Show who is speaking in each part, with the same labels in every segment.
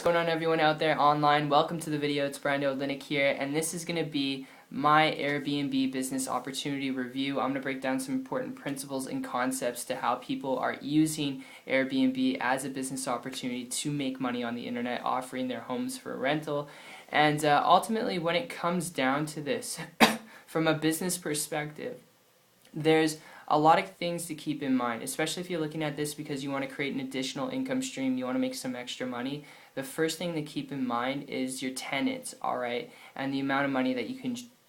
Speaker 1: What's going on, everyone out there online? Welcome to the video. It's Brando Linick here, and this is going to be my Airbnb business opportunity review. I'm going to break down some important principles and concepts to how people are using Airbnb as a business opportunity to make money on the internet, offering their homes for rental. And ultimately, when it comes down to this, from a business perspective, there's a lot of things to keep in mind, especially if you're looking at this because you want to create an additional income stream, you want to make some extra money. The first thing to keep in mind is your tenants, alright, and the amount of money that you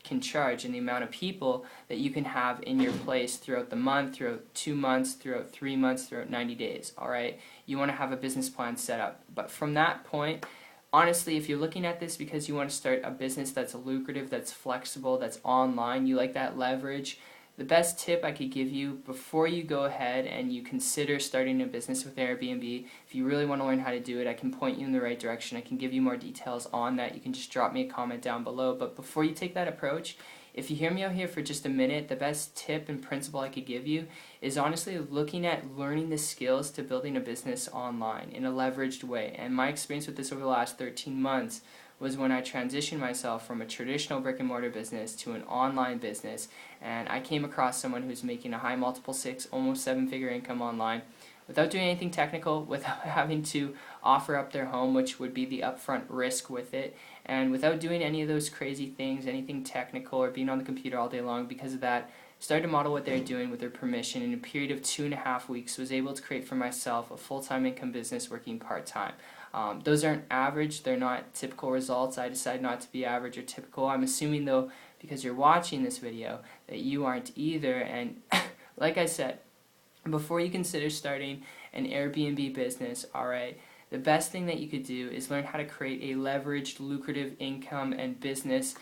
Speaker 1: can charge and the amount of people that you can have in your place throughout the month, throughout 2 months, throughout 3 months, throughout 90 days, alright? You want to have a business plan set up. But from that point, honestly, if you're looking at this because you want to start a business that's lucrative, that's flexible, that's online, you like that leverage, the best tip I could give you before you go ahead and you consider starting a business with Airbnb, if you really want to learn how to do it, I can point you in the right direction. I can give you more details on that. You can just drop me a comment down below. But before you take that approach, if you hear me out here for just a minute, the best tip and principle I could give you is honestly looking at learning the skills to building a business online in a leveraged way. And my experience with this over the last 13 months was when I transitioned myself from a traditional brick and mortar business to an online business, and I came across someone who's making a high multiple 6, almost 7-figure income online without doing anything technical, without having to offer up their home, which would be the upfront risk with it, and without doing any of those crazy things, anything technical or being on the computer all day long. Because of that, started to model what they're doing with their permission. In a period of 2.5 weeks, was able to create for myself a full-time income business working part-time. Those aren't average, they're not typical results. I decided not to be average or typical. I'm assuming though, because you're watching this video, that you aren't either. And like I said, before you consider starting an Airbnb business, alright, the best thing that you could do is learn how to create a leveraged, lucrative income and business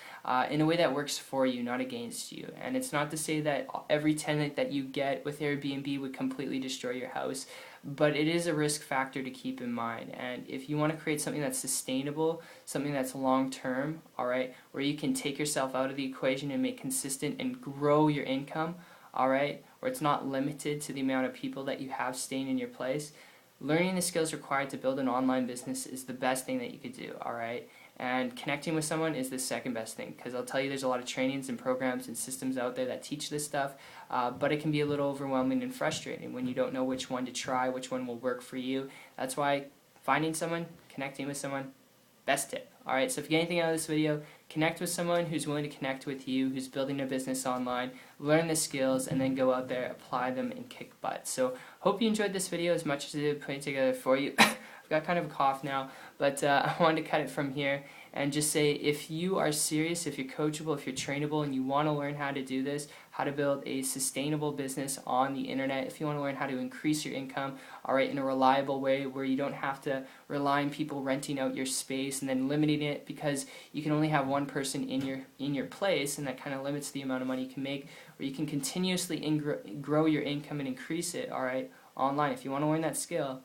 Speaker 1: in a way that works for you, not against you. And it's not to say that every tenant that you get with Airbnb would completely destroy your house, but it is a risk factor to keep in mind. And if you want to create something that's sustainable, something that's long-term, alright, where you can take yourself out of the equation and make consistent and grow your income, alright, where it's not limited to the amount of people that you have staying in your place, learning the skills required to build an online business is the best thing that you could do, alright? And connecting with someone is the second best thing, because I'll tell you there's a lot of trainings and programs and systems out there that teach this stuff, but it can be a little overwhelming and frustrating when you don't know which one to try, which one will work for you. That's why finding someone, connecting with someone, best tip. Alright, so if you get anything out of this video, connect with someone who's willing to connect with you, who's building a business online, learn the skills, and then go out there, apply them, and kick butt. So, hope you enjoyed this video as much as I did putting it together for you. I've got kind of a cough now, but I wanted to cut it from here and just say, if you are serious, if you're coachable, if you're trainable, and you want to learn how to do this, how to build a sustainable business on the internet, if you want to learn how to increase your income, alright, in a reliable way where you don't have to rely on people renting out your space and then limiting it because you can only have one person in your place, and that kind of limits the amount of money you can make, or you can continuously grow your income and increase it, alright, online. If you want to learn that skill,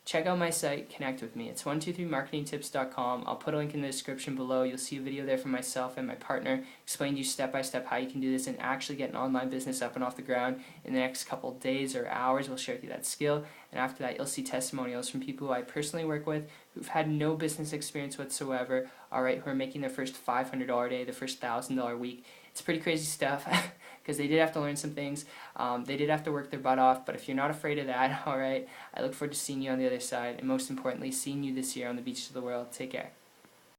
Speaker 1: check out my site, connect with me. It's 123marketingtips.com. I'll put a link in the description below. You'll see a video there from myself and my partner explaining to you step by step how you can do this and actually get an online business up and off the ground in the next couple days or hours. We'll share with you that skill, and after that you'll see testimonials from people who I personally work with who've had no business experience whatsoever, alright, who are making their first $500 day, their first $1,000 week. It's pretty crazy stuff because they did have to learn some things. They did have to work their butt off, but if you're not afraid of that, alright, I look forward to seeing you on the other side, and most importantly, seeing you this year on the beaches of the world. Take care.